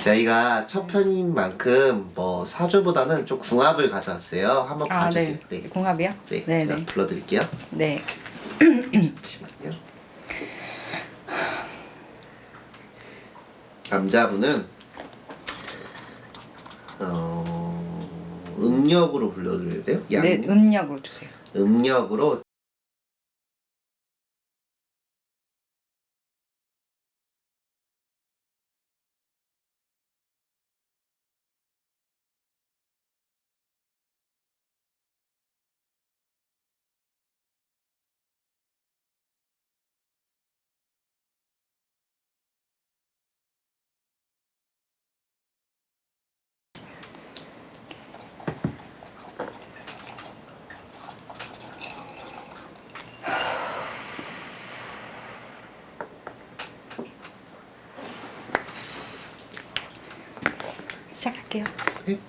저희가 첫 편인 만큼 뭐 사주보다는 좀 궁합을 가져왔어요. 한번 봐주세요. 네. 궁합이요? 네, 네, 제가 네. 불러드릴게요. 네. 잠시만요. 남자분은 음력으로 불러드려야 돼요? 네, 음력으로 주세요. 음력으로 시작할게요. 네?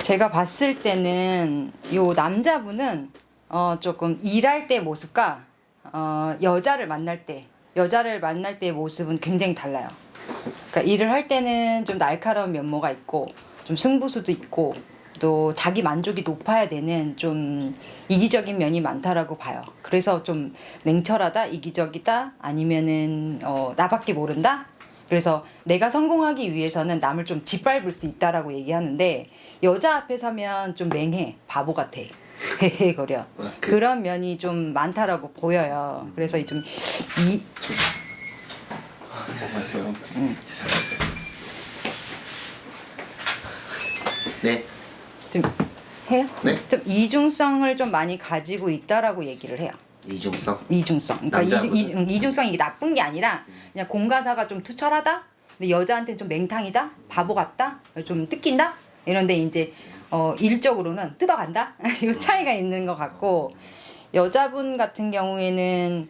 제가 봤을 때는 요 남자분은 조금 일할 때 모습과 여자를 만날 때의 모습은 굉장히 달라요. 그러니까 일을 할 때는 좀 날카로운 면모가 있고 좀 승부수도 있고 또 자기 만족이 높아야 되는 좀 이기적인 면이 많다라고 봐요. 그래서 좀 냉철하다, 이기적이다, 아니면은 나밖에 모른다. 그래서 내가 성공하기 위해서는 남을 좀 짓밟을 수 있다라고 얘기하는데 여자 앞에 서면 좀 맹해, 바보 같아. 헤헤거려. 그런 면이 좀 많다라고 보여요. 그래서 좀 안녕하세요. 네. 좀 해요? 네. 좀 이중성을 좀 많이 가지고 있다라고 얘기를 해요. 이중성. 이중성. 그러니까 남자분은? 이중성이 이게 나쁜 게 아니라 그냥 공과사가 좀 투철하다. 근데 여자한테는 좀 맹탕이다, 바보 같다, 좀 뜯긴다. 이런데 이제 일적으로는 뜯어간다. 이 차이가 있는 것 같고 여자분 같은 경우에는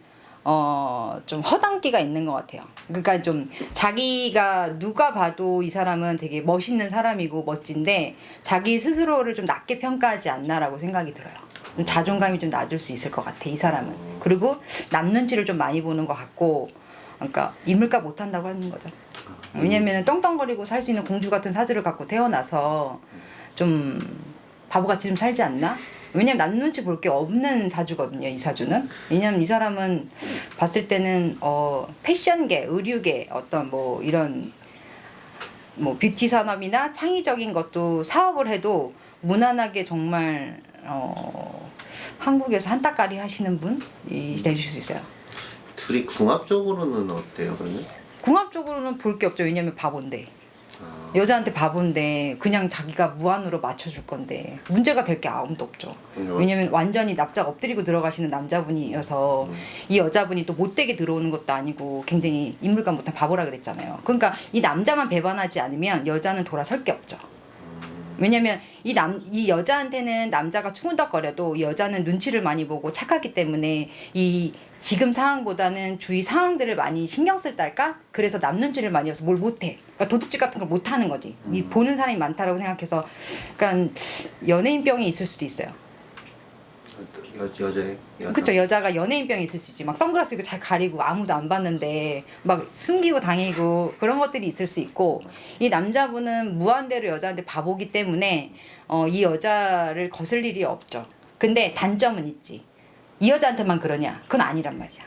좀 허당기가 있는 것 같아요. 그러니까 좀 자기가 누가 봐도 이 사람은 되게 멋있는 사람이고 멋진데 자기 스스로를 좀 낮게 평가하지 않나라고 생각이 들어요. 좀 자존감이 좀 낮을 수 있을 것 같아 이 사람은. 그리고 남 눈치를 좀 많이 보는 것 같고, 그러니까 인물값 못한다고 하는 거죠. 왜냐면은 떵떵거리고 살 수 있는 공주 같은 사주를 갖고 태어나서 좀 바보같이 좀 살지 않나? 왜냐면 남 눈치 볼 게 없는 사주거든요, 이 사주는. 왜냐면 이 사람은 봤을 때는 패션계, 의류계, 어떤 뭐 이런 뭐 뷰티 산업이나 창의적인 것도 사업을 해도 무난하게 정말 한국에서 한따까리 하시는 분이 되실 수 있어요. 둘이 궁합적으로는 어때요, 그러면? 궁합적으로는 볼 게 없죠. 왜냐면 바본데. 여자한테 바본데 그냥 자기가 무한으로 맞춰줄 건데 문제가 될 게 아무도 없죠. 왜냐면 완전히 납작 엎드리고 들어가시는 남자분이어서 이 여자분이 또 못되게 들어오는 것도 아니고 굉장히 인물감 못한 바보라 그랬잖아요. 그러니까 이 남자만 배반하지 않으면 여자는 돌아설 게 없죠. 왜냐면 이 여자한테는 남자가 추근덕거려도 이 여자는 눈치를 많이 보고 착하기 때문에 이 지금 상황보다는 주위 상황들을 많이 신경 쓸 딸까? 그래서 남 눈치를 많이 해서 뭘 못해. 그러니까 도둑질 같은 걸 못하는 거지. 이 보는 사람이 많다라고 생각해서, 그러니까 연예인병이 있을 수도 있어요. 여자애? 그쵸, 여자가 연예인병이 있을 수 있지. 막 선글라스 이거 잘 가리고 아무도 안 봤는데 막 숨기고 다니고 그런 것들이 있을 수 있고, 이 남자분은 무한대로 여자한테 바보기 때문에 이 여자를 거슬 일이 없죠. 근데 단점은 있지. 이 여자한테만 그러냐? 그건 아니란 말이야.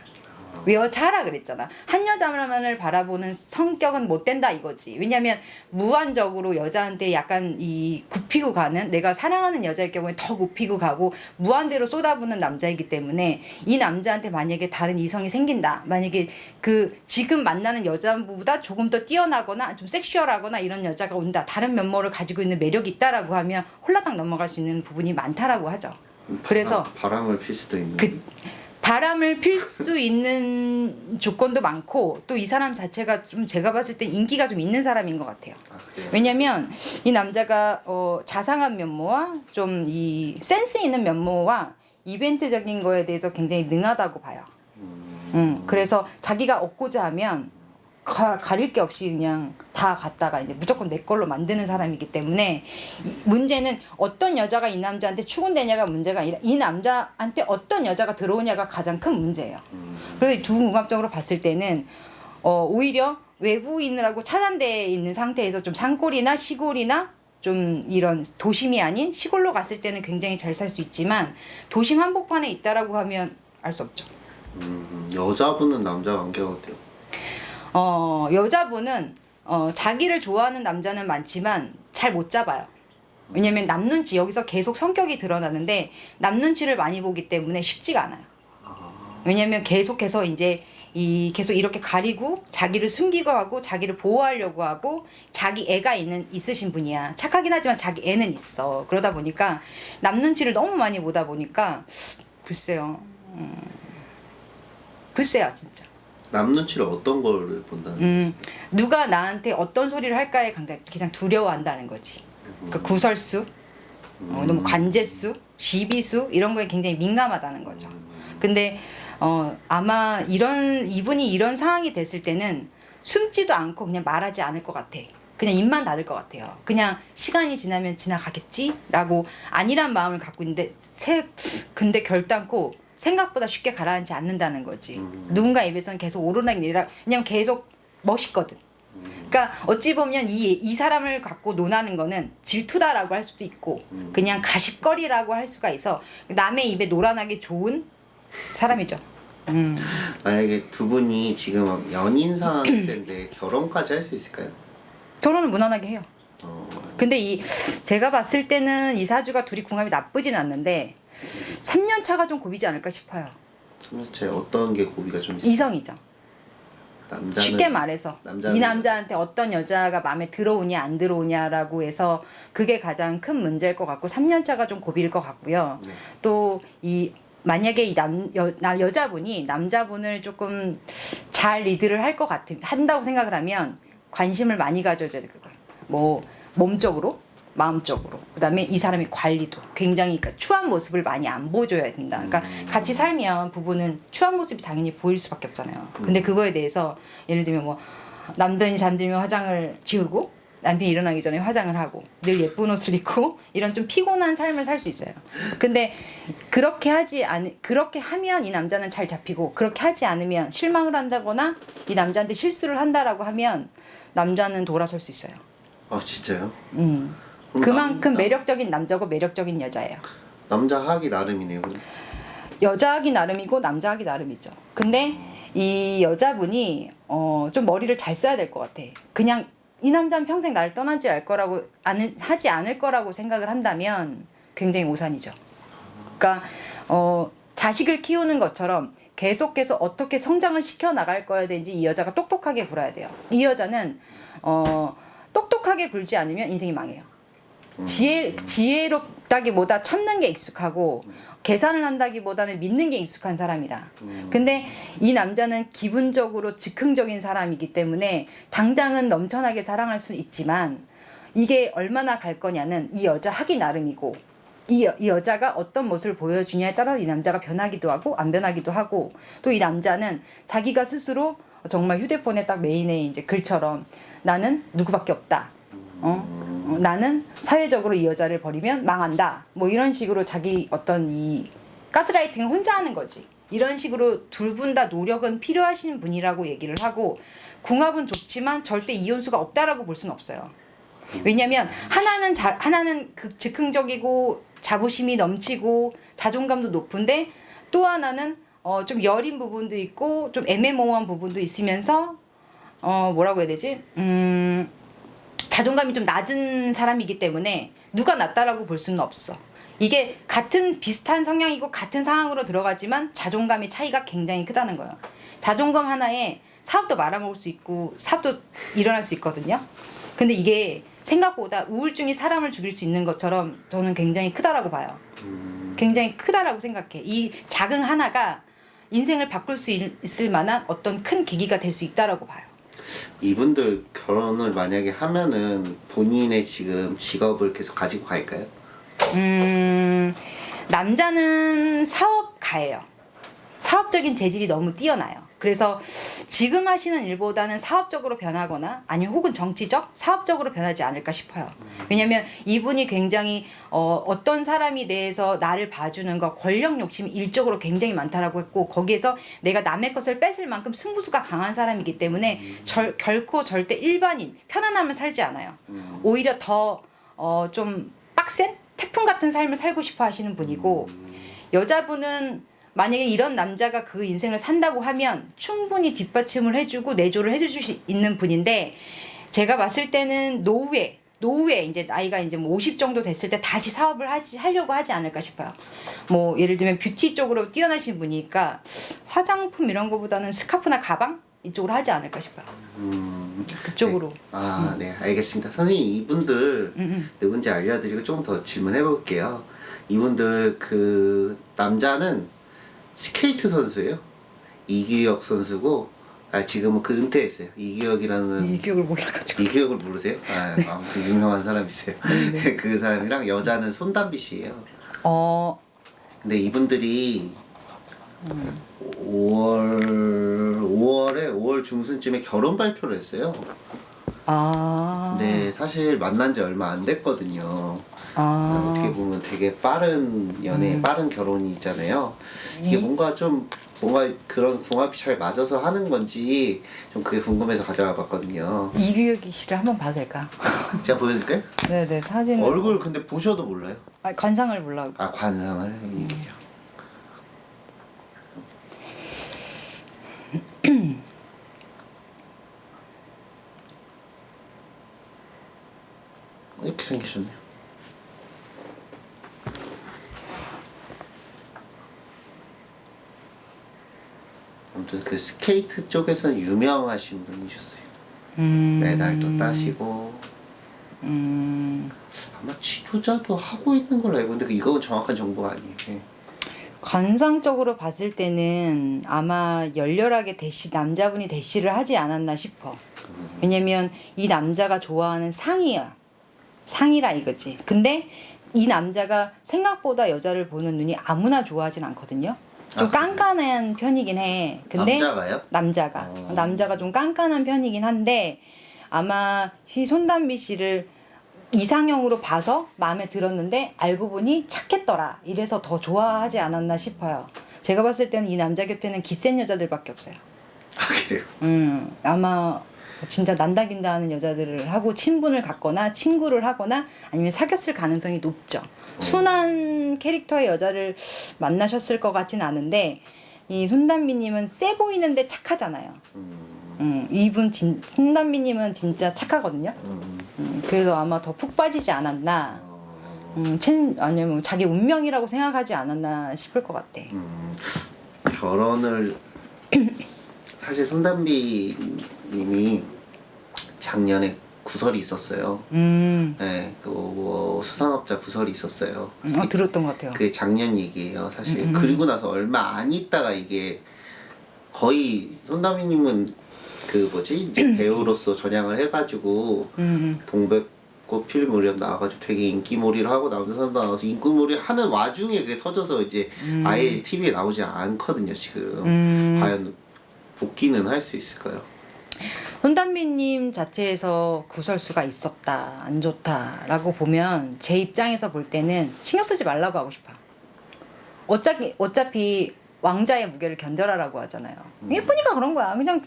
왜 여자라 그랬잖아. 한 여자만을 바라보는 성격은 못 된다 이거지. 왜냐면 무한적으로 여자한테 약간 이 굽히고 가는, 내가 사랑하는 여자일 경우에 더 굽히고 가고 무한대로 쏟아부는 남자이기 때문에 이 남자한테 만약에 다른 이성이 생긴다. 만약에 그 지금 만나는 여자보다 조금 더 뛰어나거나 좀 섹슈얼하거나 이런 여자가 온다. 다른 면모를 가지고 있는 매력이 있다라고 하면 홀라당 넘어갈 수 있는 부분이 많다라고 하죠. 그래서 바람을 필 수도 있는. 바람을 필 수 있는 조건도 많고 또 이 사람 자체가 좀 제가 봤을 때 인기가 좀 있는 사람인 것 같아요. 아, 그래요? 왜냐면 이 남자가 자상한 면모와 좀 이 센스 있는 면모와 이벤트적인 거에 대해서 굉장히 능하다고 봐요. 그래서 자기가 얻고자 하면 가릴 게 없이 그냥 다 갖다가 이제 무조건 내 걸로 만드는 사람이기 때문에 문제는 어떤 여자가 이 남자한테 추근되냐가 문제가 아니라 이 남자한테 어떤 여자가 들어오냐가 가장 큰 문제예요. 그래서 두 궁합적으로 봤을 때는 오히려 외부인이라고 차단되어 있는 상태에서 좀 산골이나 시골이나 좀 이런 도심이 아닌 시골로 갔을 때는 굉장히 잘 살 수 있지만 도심 한복판에 있다라고 하면 알 수 없죠. 여자분은 남자 관계가 어때요? 여자분은 자기를 좋아하는 남자는 많지만 잘 못 잡아요. 왜냐면 남 눈치, 여기서 계속 성격이 드러나는데 남 눈치를 많이 보기 때문에 쉽지가 않아요. 왜냐면 계속해서 이제 계속 이렇게 가리고 자기를 숨기고 하고 자기를 보호하려고 하고 자기 애가 있으신 분이야. 착하긴 하지만 자기 애는 있어. 그러다 보니까 남 눈치를 너무 많이 보다 보니까 글쎄요. 글쎄요, 진짜. 남 눈치를 어떤 걸 본다는 누가 나한테 어떤 소리를 할까에 가장 두려워한다는 거지. 그러니까 구설수, 너무 관제수, 시비수 이런 거에 굉장히 민감하다는 거죠. 근데 아마 이분이 이런 상황이 됐을 때는 숨지도 않고 그냥 말하지 않을 것 같아. 그냥 입만 닫을 것 같아요. 그냥 시간이 지나면 지나가겠지라고 안일한 마음을 갖고 있는데 근데 결단코 생각보다 쉽게 가라앉지 않는다는 거지. 누군가 입에서는 계속 오르락 내리락. 왜냐면 계속 멋있거든. 그러니까 어찌 보면 이 사람을 갖고 논하는 거는 질투다라고 할 수도 있고 그냥 가십거리라고 할 수가 있어. 남의 입에 놀아나기 좋은 사람이죠. 만약에 두 분이 지금 연인 상태인데 결혼까지 할 수 있을까요? 결혼은 무난하게 해요. 근데 제가 봤을 때는 이 사주가 둘이 궁합이 나쁘진 않는데 3년 차가 좀 고비지 않을까 싶어요. 3년째 어떤 게 고비가 좀 있어요? 이성이죠. 쉽게 말해서 이 남자한테 어떤 여자가 마음에 들어오냐 안 들어오냐라고 해서 그게 가장 큰 문제일 것 같고 3년 차가 좀 고비일 것 같고요. 네. 또 만약에 이 여자분이 남자분을 조금 잘 리드를 한다고 생각을 하면 관심을 많이 가져줘야 될 거예요. 뭐 몸적으로, 마음적으로. 그다음에 이 사람의 관리도 굉장히 그러니까 추한 모습을 많이 안 보여줘야 된다. 그러니까 같이 살면 부부는 추한 모습이 당연히 보일 수밖에 없잖아요. 근데 그거에 대해서 예를 들면 뭐 남편이 잠들면 화장을 지우고 남편이 일어나기 전에 화장을 하고 늘 예쁜 옷을 입고 이런 좀 피곤한 삶을 살 수 있어요. 근데 그렇게 하면 이 남자는 잘 잡히고 그렇게 하지 않으면 실망을 한다거나 이 남자한테 실수를 한다라고 하면 남자는 돌아설 수 있어요. 아 진짜요? 그만큼 매력적인 남자고 매력적인 여자예요. 남자 하기 나름이네요. 여자 하기 나름이고 남자 하기 나름이죠. 근데 이 여자분이 좀 머리를 잘 써야 될 것 같아. 그냥 이 남자는 평생 나를 떠나지 하지 않을 거라고 생각을 한다면 굉장히 오산이죠. 그러니까 자식을 키우는 것처럼 계속해서 어떻게 성장을 시켜 나갈 거야 되는지 이 여자가 똑똑하게 굴어야 돼요. 이 여자는 똑똑하게 굴지 않으면 인생이 망해요. 지혜롭다기보다 참는 게 익숙하고 계산을 한다기보다는 믿는 게 익숙한 사람이라. 근데 이 남자는 기분적으로 즉흥적인 사람이기 때문에 당장은 넘쳐나게 사랑할 수 있지만 이게 얼마나 갈 거냐는 이 여자 하기 나름이고 이 여자가 어떤 모습을 보여주냐에 따라 이 남자가 변하기도 하고 안 변하기도 하고 또 이 남자는 자기가 스스로 정말 휴대폰에 딱 메인에 이제 글처럼 나는 누구밖에 없다. 나는 사회적으로 이 여자를 버리면 망한다. 뭐 이런 식으로 자기 어떤 이 가스라이팅을 혼자 하는 거지. 이런 식으로 둘 분 다 노력은 필요하신 분이라고 얘기를 하고 궁합은 좋지만 절대 이혼수가 없다라고 볼 수는 없어요. 왜냐면 하나는 즉흥적이고 자부심이 넘치고 자존감도 높은데 또 하나는 좀 여린 부분도 있고 좀 애매모호한 부분도 있으면서 뭐라고 해야 되지? 자존감이 좀 낮은 사람이기 때문에 누가 낫다라고 볼 수는 없어. 이게 같은 비슷한 성향이고 같은 상황으로 들어가지만 자존감의 차이가 굉장히 크다는 거예요. 자존감 하나에 사업도 말아먹을 수 있고 사업도 일어날 수 있거든요. 근데 이게 생각보다 우울증이 사람을 죽일 수 있는 것처럼 저는 굉장히 크다라고 봐요. 굉장히 크다라고 생각해. 이 작은 하나가 인생을 바꿀 수 있을 만한 어떤 큰 계기가 될 수 있다라고 봐요. 이분들 결혼을 만약에 하면은 본인의 지금 직업을 계속 가지고 갈까요? 남자는 사업가예요. 사업적인 재질이 너무 뛰어나요. 그래서 지금 하시는 일보다는 사업적으로 변하거나 아니면 혹은 정치적, 사업적으로 변하지 않을까 싶어요. 왜냐면 이분이 굉장히 어떤 사람이 대해서 나를 봐주는 거, 권력 욕심이 일적으로 굉장히 많다라고 했고 거기에서 내가 남의 것을 뺏을 만큼 승부수가 강한 사람이기 때문에 결코 절대 일반인, 편안함을 살지 않아요. 오히려 더 좀 빡센 태풍 같은 삶을 살고 싶어 하시는 분이고 여자분은 만약에 이런 남자가 그 인생을 산다고 하면 충분히 뒷받침을 해주고 내조를 해줄 수 있는 분인데 제가 봤을 때는 노후에 이제 나이가 이제 뭐 50 정도 됐을 때 다시 사업을 하려고 하지 않을까 싶어요. 뭐 예를 들면 뷰티 쪽으로 뛰어나신 분이니까 화장품 이런 거보다는 스카프나 가방 이쪽으로 하지 않을까 싶어요. 그쪽으로. 네. 네, 알겠습니다. 선생님, 이분들 누군지 알려드리고 좀 더 질문해 볼게요. 이분들 그 남자는 스케이트 선수예요. 이규혁 선수고, 지금은 그 은퇴했어요. 이규혁이라는. 이 기억을 몰라가지고. 이규혁을 모르세요? 아무튼 유명한 사람이세요. 네. 그 사람이랑 여자는 손담비 씨예요. 근데 이분들이 5월 중순쯤에 결혼 발표를 했어요. 네, 사실 만난 지 얼마 안 됐거든요. 어떻게 보면 되게 빠른 연애, 빠른 결혼이잖아요. 이게 뭔가 그런 궁합이 잘 맞아서 하는 건지 좀 그게 궁금해서 가져와 봤거든요. 이규혁 씨를 한번 봐도 될까? 제가 보여드릴까요? 네네 사진. 얼굴 근데 보셔도 몰라요. 관상을 몰라. 관상을 이게요. 이렇게 생기셨네요. 아무튼 그 스케이트 쪽에서는 유명하신 분이셨어요. 메달도 따시고 아마 지도자도 하고 있는 걸로 알고 있는데 이건 정확한 정보가 아니에요. 예. 관상적으로 봤을 때는 아마 열렬하게 남자분이 대시를 하지 않았나 싶어. 왜냐면 이 남자가 좋아하는 상이라 이거지. 근데 이 남자가 생각보다 여자를 보는 눈이 아무나 좋아하진 않거든요. 좀 깐깐한 편이긴 해. 근데 남자가요? 남자가 좀 깐깐한 편이긴 한데 아마 이 손담비 씨를 이상형으로 봐서 마음에 들었는데 알고 보니 착했더라. 이래서 더 좋아하지 않았나 싶어요. 제가 봤을 때는 이 남자 곁에는 기센 여자들밖에 없어요. 그래요? 아마 진짜 난다긴다 하는 여자들을 하고 친분을 갖거나 친구를 하거나 아니면 사귀었을 가능성이 높죠. 순한 캐릭터의 여자를 만나셨을 것 같진 않은데 이 손담비님은 세 보이는데 착하잖아요. 손담비님은 진짜 착하거든요. 그래서 아마 더 푹 빠지지 않았나. 아니면 자기 운명이라고 생각하지 않았나 싶을 것 같아. 결혼을 사실 손담비 님이 작년에 구설이 있었어요. 네, 뭐 수산업자 구설이 있었어요. 들었던 것 같아요. 그게 작년 얘기예요, 사실. 그리고 나서 얼마 안 있다가 이게 거의 손담비님은 그 이제 배우로서 전향을 해가지고 동백꽃 필 무렵 나와가지고 되게 인기몰이를 하고 남자산 나와서 인기몰이 하는 와중에 그게 터져서 이제 아예 TV에 나오지 않거든요, 지금. 과연 복귀는 할 수 있을까요? 손담비님 자체에서 구설수가 있었다, 안 좋다라고 보면 제 입장에서 볼 때는 신경 쓰지 말라고 하고 싶어요. 어차피 왕자의 무게를 견뎌라라고 하잖아요. 예쁘니까 그런 거야. 그냥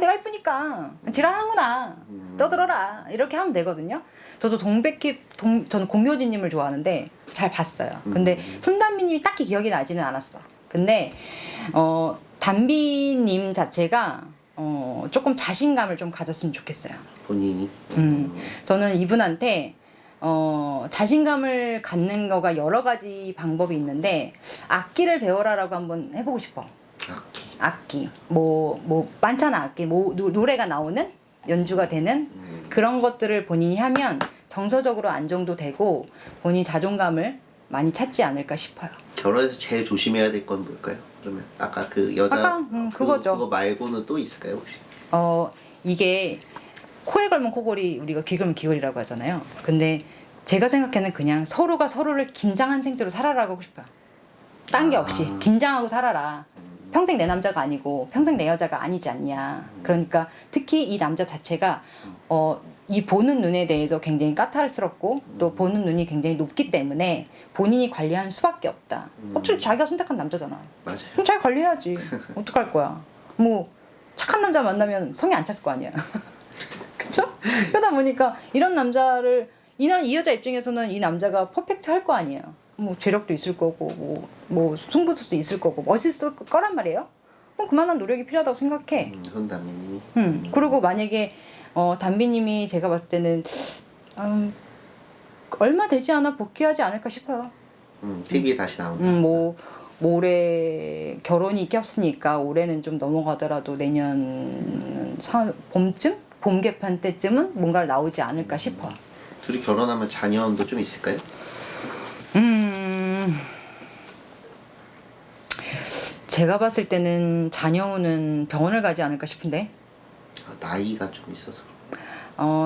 내가 예쁘니까 지랄하는구나. 떠들어라. 이렇게 하면 되거든요. 저도 저는 공효진님을 좋아하는데 잘 봤어요. 근데 손담비님이 딱히 기억이 나지는 않았어. 근데 담비님 자체가 조금 자신감을 좀 가졌으면 좋겠어요. 본인이? 저는 이분한테 자신감을 갖는 거가 여러 가지 방법이 있는데 악기를 배워라라고 한번 해보고 싶어. 악기. 뭐 많잖아, 악기. 노래가 나오는 연주가 되는 그런 것들을 본인이 하면 정서적으로 안정도 되고 본인 자존감을 많이 찾지 않을까 싶어요. 결혼해서 제일 조심해야 될 건 뭘까요? 그러면 아까 그 여자 아까, 그거죠. 그거 말고는 또 있을까요 혹시? 이게 코에 걸면 코골이, 우리가 귀 걸면 귀걸이라고 하잖아요. 근데 제가 생각에는 그냥 서로가 서로를 긴장한 상태로 살아라고 하고 싶어요. 딴 게 없이 긴장하고 살아라. 평생 내 남자가 아니고 평생 내 여자가 아니지 않냐. 그러니까 특히 이 남자 자체가 이 보는 눈에 대해서 굉장히 까탈스럽고 또 보는 눈이 굉장히 높기 때문에 본인이 관리하는 수밖에 없다. 어차피 자기가 선택한 남자잖아. 맞아요. 그럼 자기 관리해야지. 어떡할 거야. 뭐 착한 남자 만나면 성이 안 찼을 거 아니야. 그쵸? 그러다 보니까 이런 남자를 이 여자 입장에서는 이 남자가 퍼펙트 할 거 아니에요. 뭐 재력도 있을 거고 뭐 승부수도 있을 거고 멋있을 거란 말이에요. 그럼 그만한 노력이 필요하다고 생각해. 손담비님이. 그리고 만약에 담비님이 제가 봤을 때는 얼마 되지 않아 복귀하지 않을까 싶어요. TV에 다시 나온다. 뭐 올해 결혼이 꼈으니까 올해는 좀 넘어가더라도 내년 봄쯤? 봄 개편 때쯤은 뭔가를 나오지 않을까 싶어. 둘이 결혼하면 자녀도 좀 있을까요? 제가 봤을 때는 자녀는 병원을 가지 않을까 싶은데. 나이가 좀 있어서.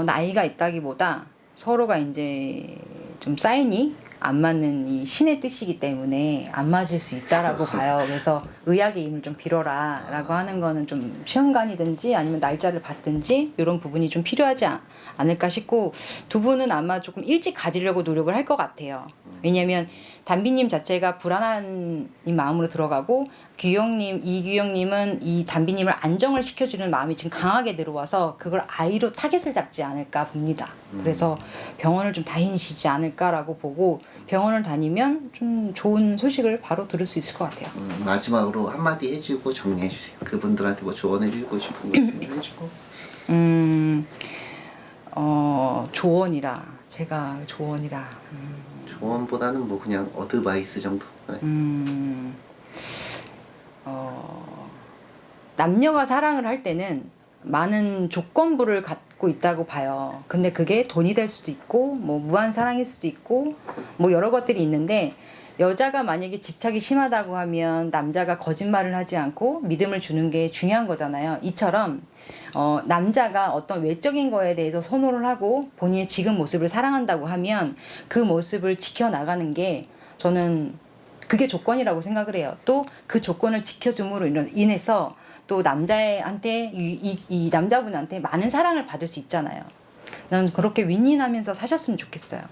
나이가 있다기보다 서로가 이제 좀 사인이 안 맞는 이 신의 뜻이기 때문에 안 맞을 수 있다라고 봐요. 그래서 의학의 힘을 좀 빌어라 라고 하는 거는 좀 시험관이든지 아니면 날짜를 받든지 이런 부분이 좀 필요하지 않을까 싶고, 두 분은 아마 조금 일찍 가지려고 노력을 할 것 같아요. 왜냐면 담비님 자체가 불안한 이 마음으로 들어가고 이규영님은 이 담비님을 안정을 시켜주는 마음이 지금 강하게 들어와서 그걸 아이로 타겟을 잡지 않을까 봅니다. 그래서 병원을 좀 다니시지 않을까라고 보고, 병원을 다니면 좀 좋은 소식을 바로 들을 수 있을 것 같아요. 마지막으로 한마디 해주고 정리해주세요. 그분들한테 뭐 조언해주고 싶은 거 있으면 해주고. 조언이라 제가 조언이라 조언보다는 뭐 그냥 어드바이스 정도. 남녀가 사랑을 할 때는 많은 조건부를 갖고 있다고 봐요. 근데 그게 돈이 될 수도 있고 뭐 무한 사랑일 수도 있고 뭐 여러 것들이 있는데, 여자가 만약에 집착이 심하다고 하면 남자가 거짓말을 하지 않고 믿음을 주는 게 중요한 거잖아요. 이처럼 남자가 어떤 외적인 거에 대해서 선호를 하고 본인의 지금 모습을 사랑한다고 하면 그 모습을 지켜나가는 게 저는 그게 조건이라고 생각을 해요. 또 그 조건을 지켜줌으로 인해서 또 남자한테 이 남자분한테 많은 사랑을 받을 수 있잖아요. 난 그렇게 윈윈하면서 사셨으면 좋겠어요.